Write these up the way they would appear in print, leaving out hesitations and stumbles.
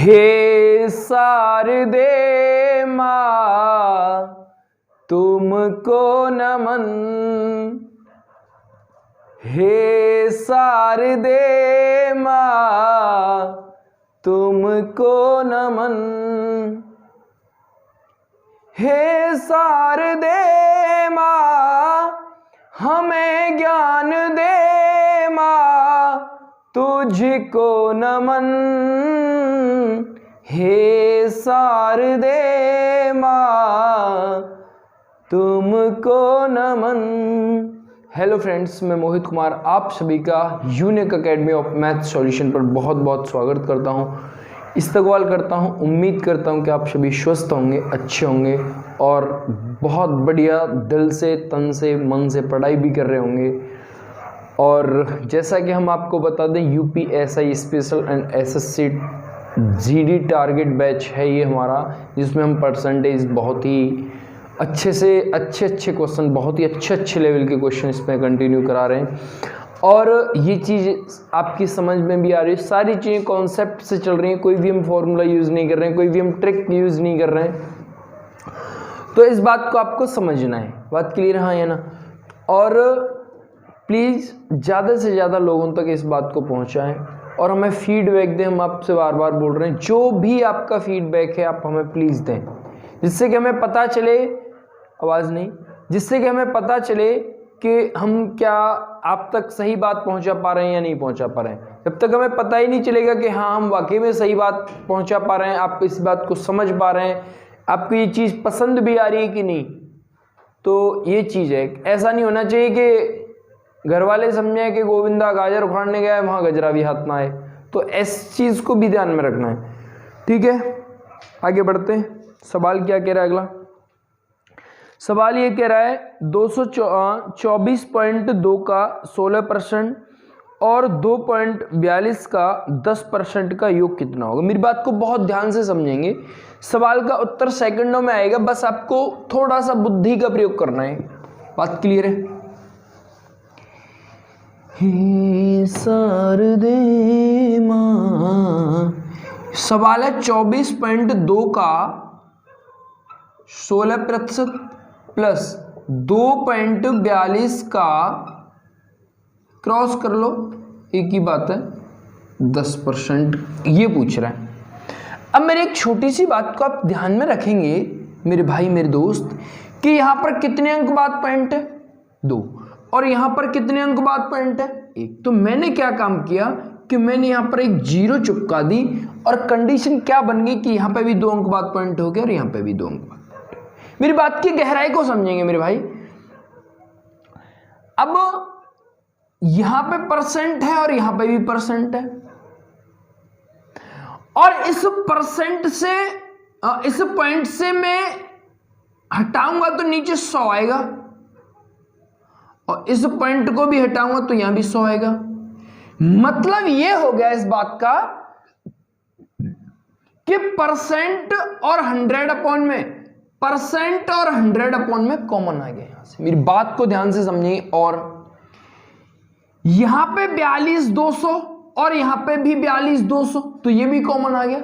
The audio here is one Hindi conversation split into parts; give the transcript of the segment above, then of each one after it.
हे शारदे माँ तुमको नमन, हे शारदे माँ तुमको नमन, हे शारदे माँ हमें ज्ञान दे माँ तुझको नमन, हे शारदे माँ तुमको नमन। हेलो फ्रेंड्स, मैं मोहित कुमार आप सभी का unique academy of math solution पर बहुत बहुत स्वागत करता हूं, इस्तकबाल करता हूं। उम्मीद करता हूं कि आप सभी स्वस्थ होंगे, अच्छे होंगे और बहुत बढ़िया दिल से, तन से, मन से पढ़ाई भी कर रहे होंगे। और जैसा कि हम आपको बता दें, UPSI special and SSC GD target batch है ये हमारा, जिसमें हम परसेंटेज बहुत ही अच्छे से अच्छे क्वेश्चन, बहुत ही अच्छे लेवल के क्वेश्चन इसमें कंटिन्यू करा रहे हैं। और ये चीज़ आपकी समझ में भी आ रही है, सारी चीज़ें कॉन्सेप्ट से चल रही हैं, कोई भी हम फॉर्मूला यूज़ नहीं कर रहे हैं, कोई भी हम ट्रिक यूज़ नहीं कर रहे हैं। तो इस बात को आपको समझना है, बात क्लियर हाँ या ना। और प्लीज़ ज़्यादा से ज़्यादा लोगों तक इस बात को पहुँचाएँ और हमें फीडबैक दें। हम आपसे बार बार बोल रहे हैं, जो भी आपका फीडबैक है आप हमें प्लीज़ दें, जिससे कि हमें पता चले, आवाज़ नहीं, जिससे कि हमें पता चले कि हम क्या आप तक सही बात पहुंचा पा रहे हैं या नहीं पहुंचा पा रहे हैं। जब तक हमें पता ही नहीं चलेगा कि हाँ हम वाकई में सही बात पहुंचा पा रहे हैं, आप इस बात को समझ पा रहे हैं, आपको ये चीज़ पसंद भी आ रही है कि नहीं, तो ये चीज़ है। ऐसा नहीं होना चाहिए कि घर वाले समझें कि गोविंदा गाजर उखाड़ने गया है, वहाँ गजरा भी हाथ ना आए। तो इस चीज़ को भी ध्यान में रखना है, ठीक है। आगे बढ़ते हैं। सवाल क्या कह रहा है अगला सवाल? ये कह रहा है 224.2 का 16% और 2.42 का 10% का योग कितना होगा। मेरी बात को बहुत ध्यान से समझेंगे। सवाल का उत्तर सेकंडों में आएगा, बस आपको थोड़ा सा बुद्धि का प्रयोग करना है। बात क्लियर है? हे शारदे माँ, सवाल है 24.2 का 16% प्लस 2.42 का, क्रॉस कर लो, एक ही बात है, 10% ये पूछ रहा है। अब मेरी एक छोटी सी बात को आप ध्यान में रखेंगे मेरे भाई, मेरे दोस्त, कि यहां पर कितने अंक बाद पॉइंट है? 2। और यहां पर कितने अंक बाद पॉइंट है? 1। तो मैंने क्या काम किया कि मैंने यहां पर एक 0 चिपका दी और कंडीशन क्या बन गई कि यहां पे भी 2 अंक बाद पॉइंट हो गया और यहां पे भी 2 अंक बाद। मेरी बात की गहराई को समझेंगे मेरे भाई। अब यहां पे परसेंट है और यहां पे भी परसेंट है, और इस परसेंट से, इस पॉइंट से मैं हटाऊंगा तो नीचे 100 आएगा, और इस पॉइंट को भी हटाऊंगा तो यहां भी 100 आएगा। मतलब ये हो गया इस बात का कि परसेंट और 100 में, परसेंट और 100 में कॉमन आ गया यहां से। मेरी बात को ध्यान से समझिए। और यहां पे 42,200 और यहां पे भी 42,200, तो ये भी कॉमन आ गया।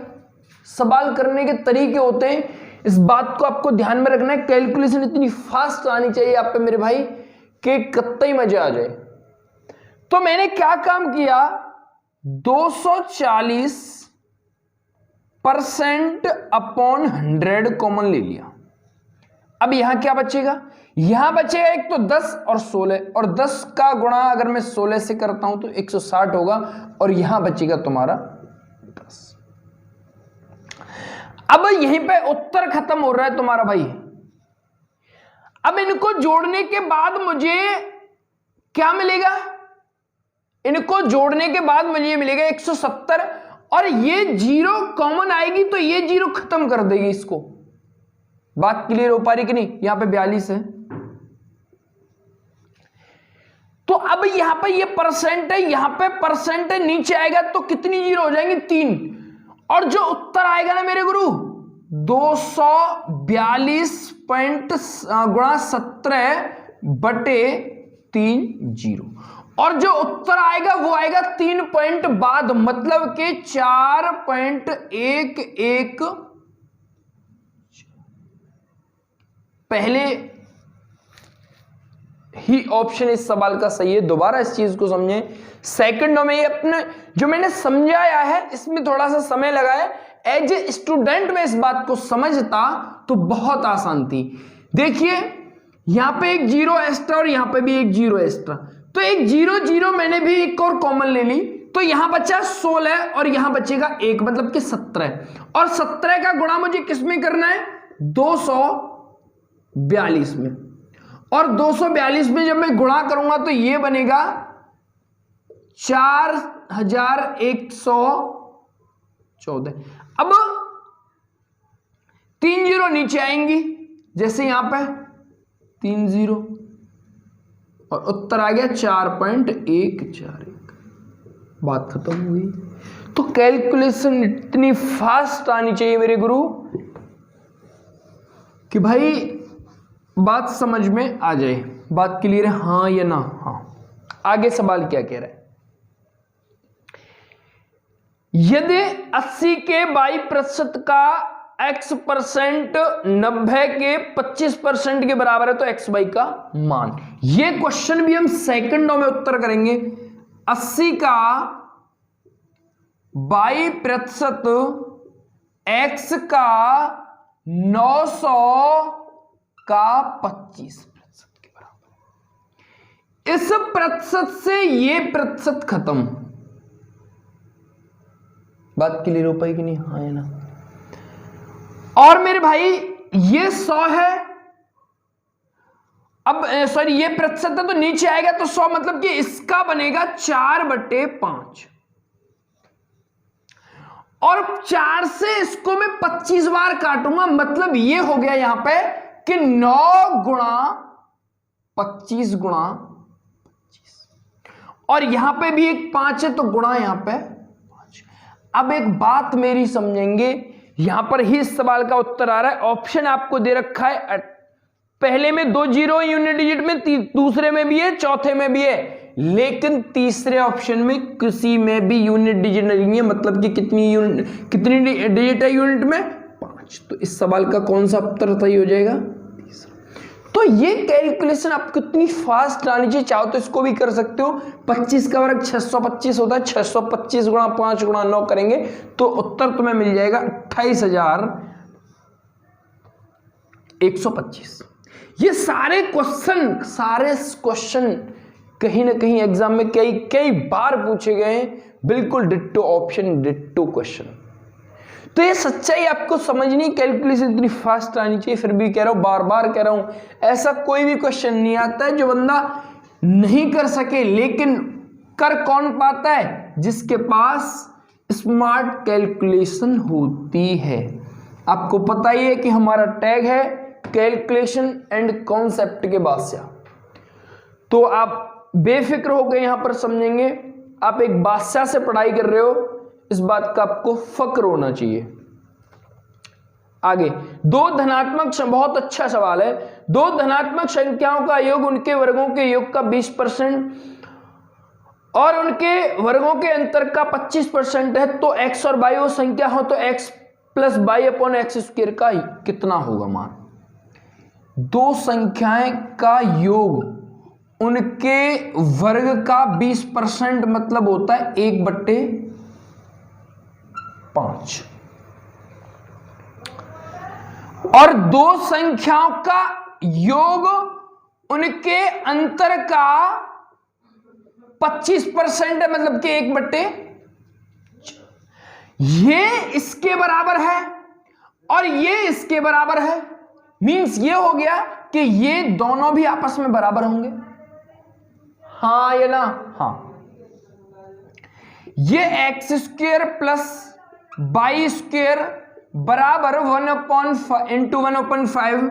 सवाल करने के तरीके होते हैं, इस बात को आपको ध्यान में रखना है। कैलकुलेशन इतनी फास्ट आनी चाहिए आप पे मेरे भाई कि कतई मजा आ जाए। तो मैंने क्या काम किया, 240% अपॉन 100 कॉमन ले लिया। अब यहां क्या बचेगा? यहां बचेगा एक तो 10 और 16, और 10 का गुणा अगर मैं 16 से करता हूं तो 160 होगा, और यहां बचेगा तुम्हारा 10। अब यहीं पे उत्तर खत्म हो रहा है तुम्हारा भाई। अब इनको जोड़ने के बाद मुझे क्या मिलेगा? इनको जोड़ने के बाद मुझे मिलेगा 170, और ये 0 कॉमन आएगी तो ये 0 खत्म कर देगी इसको। बात क्लियर हो पा रही कि नहीं? यहां पे 42 है, तो अब यहां पे ये परसेंट है, यहां पे परसेंट है, नीचे आएगा तो कितनी 0 हो जाएंगी? 3। और जो उत्तर आएगा ना मेरे गुरु, 242 गुणा 17 बटे 3 0। और जो उत्तर आएगा वो आएगा 3 पॉइंट बाद, मतलब के 4.11 पहले ही ऑप्शन इस सवाल का सही है। दोबारा इस चीज को समझें, सेकंडों में ये अपने जो मैंने समझाया है इसमें थोड़ा सा समय लगा है। एज ए स्टूडेंट में इस बात को समझता तो बहुत आसान थी। देखिए यहां पे एक जीरो एक्स्ट्रा और यहां पे भी एक जीरो एक्स्ट्रा, तो एक जीरो जीरो मैंने भी एक और कॉमन ले ली, तो यहां बचा 16 और यहां बचेगा 1, मतलब कि 17, और 17 का गुणा मुझे किस में करना है, 242 में, और 242 में जब मैं गुणा करूंगा तो ये बनेगा 4114। अब 3 जीरो नीचे आएंगी, जैसे यहां पे 3 जीरो, और उत्तर आ गया 4.141। बात खत्म हुई। तो कैलकुलेशन इतनी फास्ट आनी चाहिए मेरे गुरु कि भाई बात समझ में आ जाए। बात क्लियर है, हाँ या ना? हाँ। आगे सवाल क्या कह रहा है, यदि 80 के 22% का x% 90 के 25% के बराबर है तो x/y का मान। ये क्वेश्चन भी हम सेकंडों में उत्तर करेंगे। 80 का 22% x का 900 का 25% के बराबर। इस प्रतिशत से ये प्रतिशत खत्म। बात क्लियर हो पाई कि नहीं? हाँ है ना? और मेरे भाई ये 100 है, अब सॉरी ये प्रतिशत है तो नीचे आएगा तो 100, मतलब कि इसका बनेगा 4/5, और 4 से इसको मैं 25 बार काटूंगा, मतलब ये हो गया यहां पे कि 9 गुणा 25 गुणा 25, और यहां पे भी एक 5 है तो गुणा यहां पे 5। अब एक बात मेरी समझेंगे, यहां पर ही इस सवाल का उत्तर आ रहा है। ऑप्शन आपको दे रखा है, पहले में 2 जीरो यूनिट डिजिट में, दूसरे में भी है, चौथे में भी है, लेकिन तीसरे ऑप्शन में किसी में भी यूनिट डिजिट नहीं है, मतलब कि कितनी डिजिट है यूनिट में? 5। तो इस सवाल का कौन सा उत्तर सही हो जाएगा? तीसरा। तो ये कैलकुलेशन आप कितनी फास्ट आनी चाहिए, चाहो तो इसको भी कर सकते हो। 25 का वर्ग 625 होता है, 625 गुणा 5 गुणा 9 करेंगे तो उत्तर तुम्हें मिल जाएगा 28,125। ये सारे क्वेश्चन कहीं ना कहीं एग्जाम में कई बार पूछे गए हैं, बिल्कुल डिट्टो ऑप्शन, डिट्टो क्वेश्चन। तो ये सच्चाई आपको समझनी, कैलकुलेशन इतनी फास्ट आनी चाहिए। फिर भी कह रहा हूं, बार बार कह रहा हूं, ऐसा कोई भी क्वेश्चन नहीं आता है जो बंदा नहीं कर सके, लेकिन कर कौन पाता है? जिसके पास स्मार्ट कैलकुलेशन होती है। आपको पता ही है कि हमारा टैग है कैलकुलेशन एंड कॉन्सेप्ट के बादशाह, तो आप बेफिक्र होकर यहां पर समझेंगे। आप एक बादशाह से पढ़ाई कर रहे हो, इस बात का आपको फक्र होना चाहिए। आगे, 2 धनात्मक, बहुत अच्छा सवाल है। 2 धनात्मक संख्याओं का योग उनके वर्गों के योग का 20% और उनके वर्गों के अंतर का 25% है, तो x और y वो संख्या हो तो x + y/x² का कितना होगा मान? 2 संख्याएं का योग उनके वर्ग का 20% मतलब होता है 1/5, और 2 संख्याओं का योग उनके अंतर का 25% है, मतलब कि 1/4। ये इसके बराबर है और ये इसके बराबर है, मींस ये हो गया कि ये दोनों भी आपस में बराबर होंगे। हाँ या ना? हाँ। ये x² + y² बराबर 1/5 इंटू 1/5,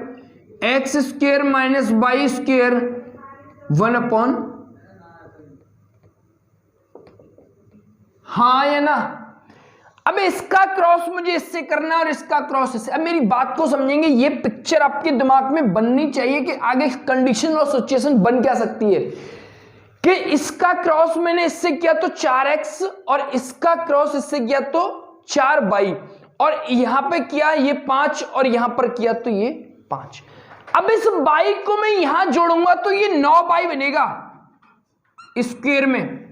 x² - y² 1/, हाँ या ना? अब इसका क्रॉस मुझे इससे करना है और इसका क्रॉस इससे। अब मेरी बात को समझेंगे, ये पिक्चर आपके दिमाग में बननी चाहिए कि आगे कंडीशन और सिचुएशन बन क्या सकती है कि इसका क्रॉस मैंने इससे किया तो 4x और इसका क्रॉस इससे किया तो 4y और यहां पे किया ये 5 और यहां पर किया तो ये 5। अब इस y को मैं यहां जोड़ूंगा तो ये 9y बनेगा स्क्वायर में,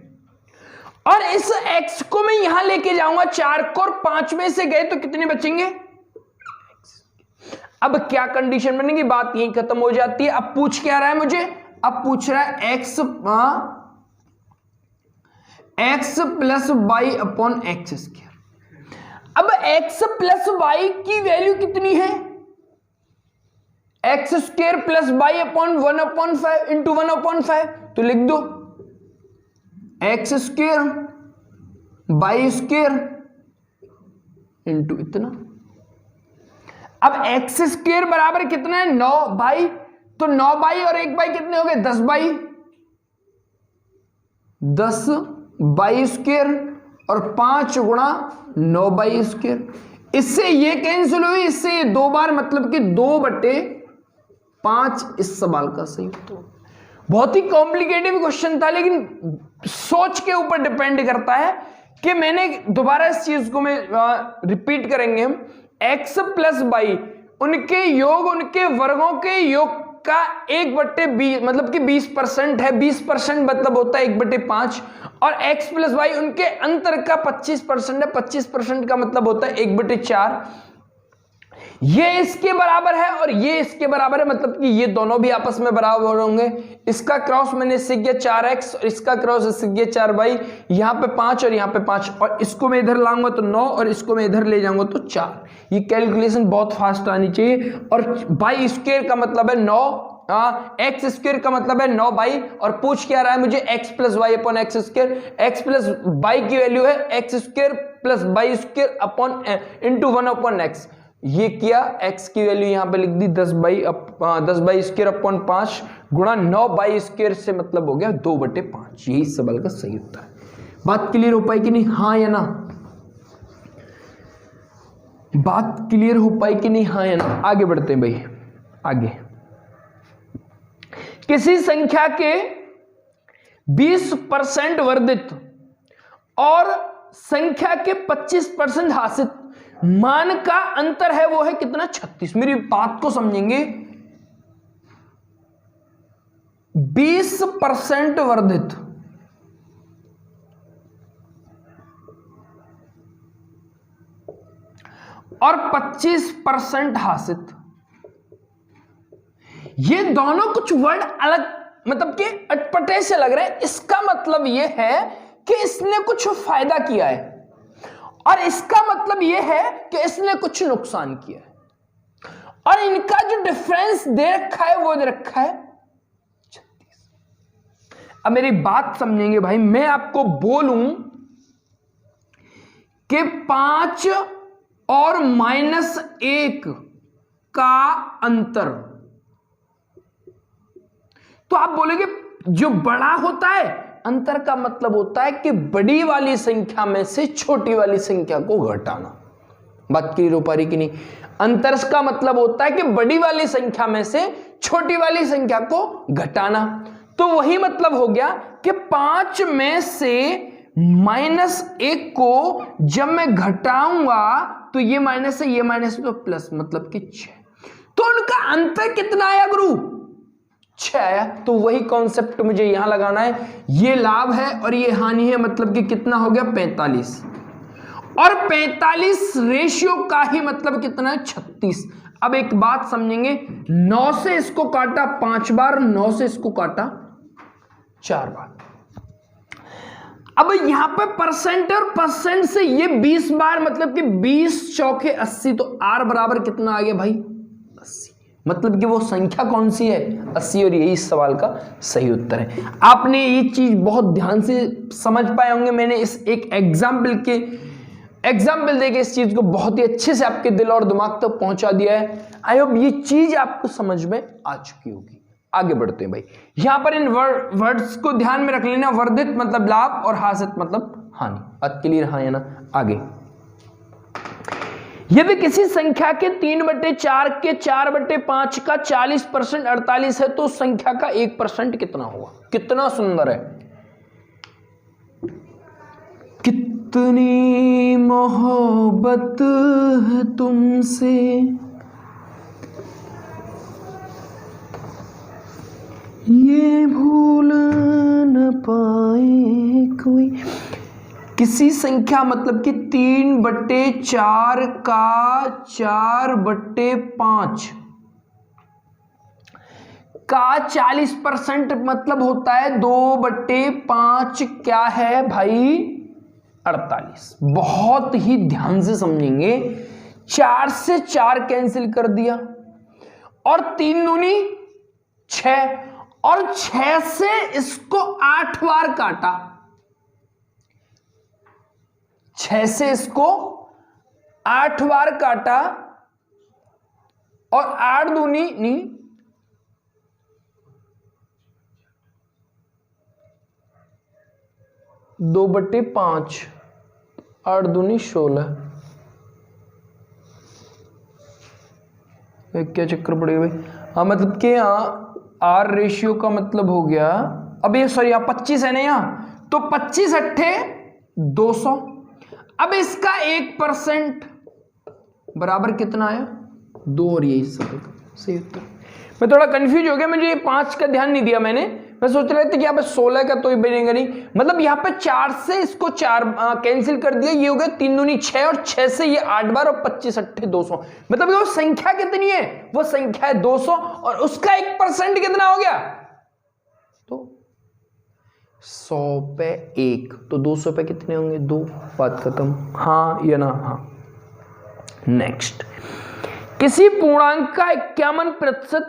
और इस x को मैं यहां लेके जाऊंगा 4 को और 5 में से गए तो कितने बचेंगे। अब क्या कंडीशन बनेगी, बात यही खत्म हो जाती है। अब पूछ क्या रहा है मुझे, अब पूछ रहा है x plus y upon x square. अब x प्लस वाई की वैल्यू कितनी है, x square plus y upon 1/5 into 1/5, तो लिख दो x square y square into इतना। अब एक्स स्क्वायर बराबर कितना है 9y, तो 9y और 1y कितने हो गए 10y, 10y स्क्वायर और 5 गुणा 9y स्क्वायर। इससे ये कैंसिल हुई, इससे ये 2 बार, मतलब कि 2/5 इस सवाल का सही उत्तर। बहुत ही कॉम्प्लिकेटेड क्वेश्चन था, लेकिन सोच के ऊपर डिपेंड करता है कि मैंने दोबारा इस चीज को मैं रिपीट करेंगे हम। x प्लस वाई उनके योग, उनके वर्गों के योग का 1/20 मतलब कि 20% है, 20% मतलब होता है 1/5, और x प्लस वाई उनके अंतर का 25% है, 25% का मतलब होता है 1/4। ये इसके बराबर है और ये इसके बराबर है, मतलब कि ये दोनों भी आपस में बराबर होंगे। इसका क्रॉस मैंने इससे किया 4x और इसका क्रॉस इससे किया 4y, यहां पे 5 और यहां पे 5, और इसको मैं इधर लाऊंगा तो 9 और इसको मैं इधर ले जाऊंगा तो 4। ये कैलकुलेशन बहुत फास्ट आनी चाहिए। और बाई स्क्वायर का मतलब है 9, एक्स स्क्वायर का मतलब है 9y, और पूछ क्या रहा है मुझे x plus y upon x square. X plus y की वैल्यू है x square plus y square upon into 1/x। ये किया, x की वैल्यू यहां पे लिख दी 10y स्क्वायर अपॉन 5 गुणा 9y स्क्वायर से मतलब हो गया 2/5। यही सवाल का सही उत्तर है। बात क्लियर हो पाई कि नहीं, हाँ या ना, बात क्लियर हो पाई कि नहीं, हाँ या ना। आगे बढ़ते हैं भाई, आगे। किसी संख्या के 20% वर्धित और संख्या के 25% हासित मान का अंतर है, वो है कितना 36। मेरी बात को समझेंगे, 20% वर्धित और 25% हासित, ये दोनों कुछ वर्ड अलग, मतलब कि अटपटे से लग रहे हैं। इसका मतलब ये है कि इसने कुछ फायदा किया है, और इसका मतलब यह है कि इसने कुछ नुकसान किया है, और इनका जो डिफरेंस दे रखा है वो दे रखा है 36। अब मेरी बात समझेंगे भाई, मैं आपको बोलूं कि 5 और -1 का अंतर, तो आप बोलेंगे जो बड़ा होता है, अंतर का मतलब होता है कि बड़ी वाली संख्या में से छोटी वाली संख्या को घटाना। बात क्लियर हो पा रही कि नहीं। अंतर का मतलब होता है कि बड़ी वाली संख्या में से छोटी वाली संख्या को घटाना। तो वही मतलब हो गया कि 5 में से -1 को जब मैं घटाऊंगा तो ये माइनस है, ये माइनस तो प्लस, मतलब कि 6। तो उनका अंतर कितना आया गुरु, 6 आया। तो वही कॉन्सेप्ट मुझे यहां लगाना है। ये लाभ है और ये हानि है, मतलब कि कितना हो गया 45, और 45 रेशियो का ही मतलब कितना है 36। अब एक बात समझेंगे, 9 से इसको काटा 5 बार, 9 से इसको काटा 4 बार। अब यहां पे परसेंट और परसेंट से ये 20 बार, मतलब कि 20 चौके 80, तो R बराबर कितना आ गया भाई 80। मतलब कि वो संख्या कौन सी है 80, और यही इस सवाल का सही उत्तर है। आपने ये चीज बहुत ध्यान से समझ पाए होंगे। मैंने इस एक एग्जाम्पल देके इस चीज को बहुत ही अच्छे से आपके दिल और दिमाग तक पहुंचा दिया है। आई होप ये चीज आपको समझ में आ चुकी होगी। आगे बढ़ते हैं भाई। यहां पर इन वर्ड्स को ध्यान में रख लेना, वर्धित मतलब लाभ और हासित मतलब हानि। बात क्लियर, हाँ या ना। आगे, यदि किसी संख्या के 3/4 के 4/5 का 40% 48 है तो उस संख्या का 1% कितना होगा। कितना सुंदर है। इतनी मोहब्बत है तुमसे, ये भूल न पाए कोई। किसी संख्या मतलब कि 3/4 का 4/5 का 40% मतलब होता है 2/5 क्या है भाई 48। बहुत ही ध्यान से समझेंगे। 4 से 4 कैंसिल कर दिया और 3 दूनी 6 और 6 से इसको 8 बार काटा, 6 से इसको 8 बार काटा और 8 दूनी नहीं 2/5, 8 दूनी 16। क्या चक्कर पड़ेगा भाई। हाँ मतलब कि यहाँ आर रेशियो का मतलब हो गया, अब ये सॉरी यहाँ 25 है ना, यहाँ तो 25 अट्ठे 200। अब इसका 1% बराबर कितना आया 2 और यही सही उत्तर। मैं थोड़ा कंफ्यूज हो गया, मुझे ये 5 का ध्यान नहीं दिया मैंने, मैं सोच रहे थे कि यहाँ पे 16 का तो ये बनेगा नहीं, मतलब यहाँ पे 4 से इसको 4 कैंसिल कर दिया, ये हो गया 3 दूनी 6 और 6 से ये 8 बार और 25 अट्ठे 200। मतलब वो संख्या कितनी है, वो संख्या है 200 और उसका 1% कितना हो गया तो 100 पे 1, तो 200 पे कितने होंगे 2, बात खत्म। हाँ या ना हाँ। नेक्स्ट, किसी पूर्णांक का 51%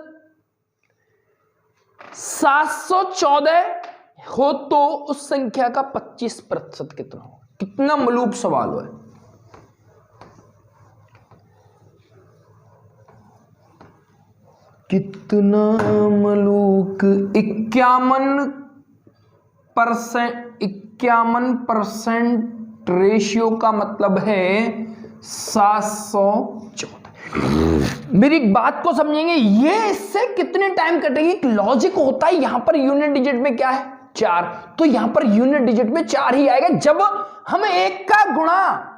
714 हो तो उस संख्या का 25% कितना हो। कितना मलूक सवाल है। कितना मलूक। 51% रेशियो का मतलब है 714। मेरी बात को समझेंगे, ये इससे कितने टाइम कटेगी। एक लॉजिक होता है, यहां पर यूनिट डिजिट में क्या है 4, तो यहां पर यूनिट डिजिट में 4 ही आएगा। जब हम 1 का गुणा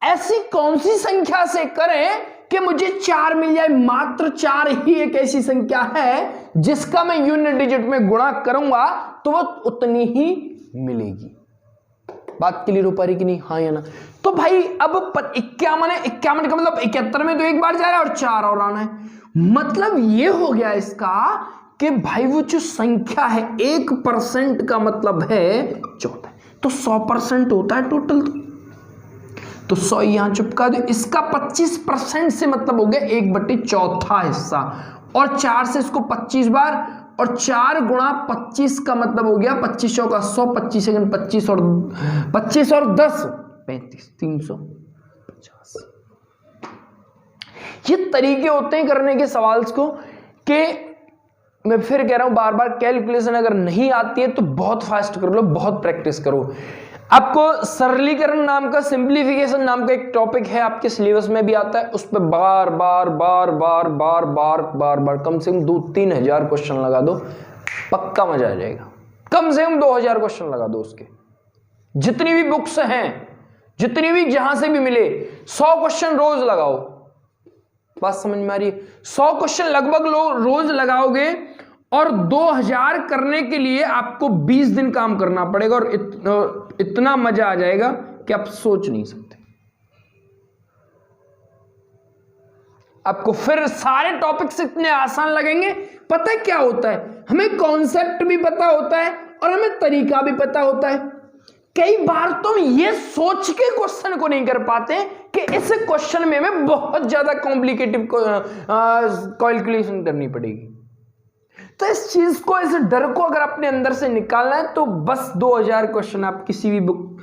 ऐसी कौन सी संख्या से करें कि मुझे 4 मिल जाए, मात्र 4 ही एक ऐसी संख्या है जिसका मैं यूनिट डिजिट में गुणा करूंगा तो वो उतनी ही मिलेगी। बात क्लियर हो पा रही कि नहीं, हाँ या ना। तो भाई अब 51 है, 51 का मतलब 71 में तो 1 बार जा रहा है और 4 और आना है। मतलब ये हो गया इसका कि भाई वो जो संख्या है 1% का मतलब है 14, तो 100% होता है टोटल, तो 100 यहां चिपका दो। इसका 25% से मतलब हो गया 1/4 हिस्सा, और 4 से इसको 25 बार और 4 गुणा 25 का मतलब हो गया 25 का 100, 25 सेकंड 25 और 10 35, 350। ये तरीके होते हैं करने के सवाल को कि मैं फिर कह रहा हूं बार बार, कैलकुलेशन अगर नहीं आती है तो बहुत फास्ट कर लो, बहुत प्रैक्टिस करो। आपको सरलीकरण नाम का, सिंप्लीफिकेशन नाम का एक टॉपिक है, आपके सिलेबस में भी आता है, उस पर बार बार बार बार बार बार बार बार कम से कम 2-3 हजार क्वेश्चन लगा दो, पक्का मजा आ जाएगा। कम से कम 2000 क्वेश्चन लगा दो उसके, जितनी भी बुक्स हैं, जितनी भी जहां से भी मिले, 100 क्वेश्चन रोज लगाओ। बात समझ में आ रही है। 100 क्वेश्चन लगभग रोज लगाओगे और 2000 करने के लिए आपको 20 दिन काम करना पड़ेगा और इतना मजा आ जाएगा कि आप सोच नहीं सकते। आपको फिर सारे टॉपिक्स इतने आसान लगेंगे। पता है क्या होता है, हमें कॉन्सेप्ट भी पता होता है और हमें तरीका भी पता होता है। कई बार तुम ये सोच के क्वेश्चन को नहीं कर पाते कि इस क्वेश्चन में हमें बहुत ज्यादा कॉम्प्लिकेटिव कैलकुलेशन करनी पड़ेगी। तो इस चीज को, इस डर को अगर अपने अंदर से निकालना है तो बस 2000 क्वेश्चन आप किसी भी बुक,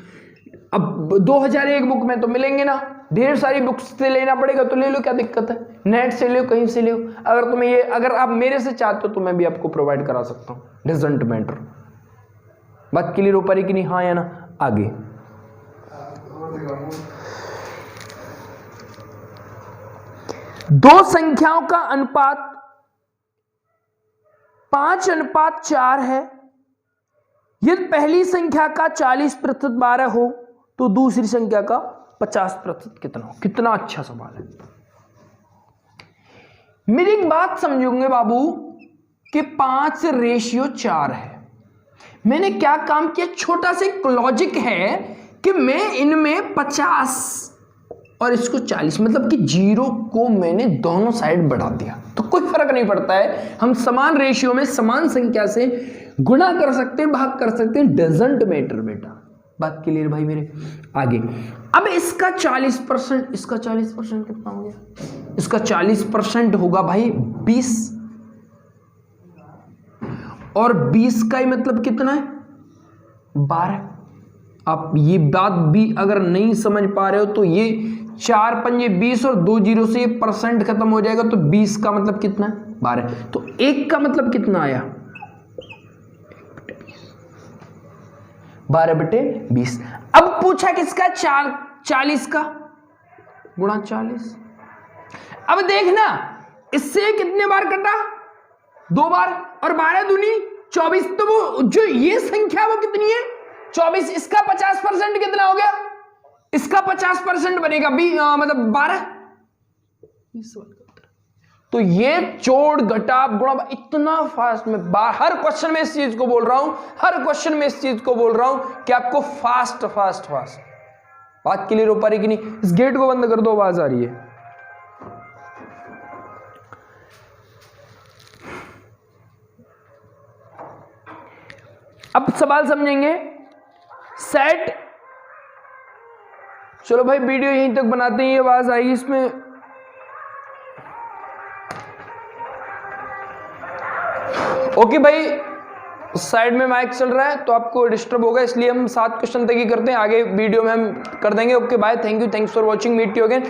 अब 2000 एक बुक में तो मिलेंगे ना, ढेर सारी बुक्स से लेना पड़ेगा तो ले लो, क्या दिक्कत है, नेट से ले लो, कहीं से ले लो। अगर तुम्हें ये, अगर आप मेरे से चाहते हो तो मैं भी आपको प्रोवाइड करा सकता हूं, डजंट मैटर। बात क्लियर हो पा रही कि नहीं, हाँ या ना। आगे 2 संख्याओं का अनुपात 5:4 है। यदि पहली संख्या का 40% 12 हो तो दूसरी संख्या का 50% कितना हो? कितना अच्छा सवाल है। मेरी एक बात समझोगे बाबू कि 5:4 है। मैंने क्या काम किया, छोटा सा एक लॉजिक है कि मैं इनमें 50 और इसको 40, मतलब कि 0 को मैंने दोनों साइड बढ़ा दिया, तो कोई फर्क नहीं पड़ता है। हम समान रेशियो में समान संख्या से गुणा कर सकते हैं, भाग कर सकते हैं, डजंट मैटर बेटा। बात क्लियर भाई मेरे? आगे अब इसका 40%, इसका 40% कितना हो गया? इसका 40% होगा भाई 20, और 20 का ही मतलब कितना है? 12। आप ये बात भी अगर नहीं समझ पा रहे हो तो ये 4 पंजे 20 और 2 जीरो से ये परसेंट खत्म हो जाएगा, तो 20 का मतलब कितना है? 12। तो 1 का मतलब कितना आया? 12/20। अब पूछा किसका? 40 का गुणा 40। अब देखना इससे कितने बार कटा? 2 बार, और 12 दूनी 24, तो वो जो ये संख्या वो कितनी है? 24। इसका 50% कितना हो गया? इसका 50% बनेगा मतलब 12। तो ये जोड़ घटाव गुणा इतना फास्ट में, हर क्वेश्चन में इस चीज को बोल रहा हूं, हर क्वेश्चन में इस चीज को बोल रहा हूं कि आपको फास्ट फास्ट फास्ट। बात क्लियर हो पा रही कि नहीं? इस गेट को बंद कर दो, आवाज आ रही है। अब सवाल समझेंगे। सेट, चलो भाई वीडियो यहीं तक बनाते हैं, ये आवाज आएगी इसमें। ओके भाई, साइड में माइक चल रहा है तो आपको डिस्टर्ब होगा, इसलिए हम 7 क्वेश्चन तक ही करते हैं, आगे वीडियो में हम कर देंगे। Okay bye, thank you, thanks for watching, meet you again.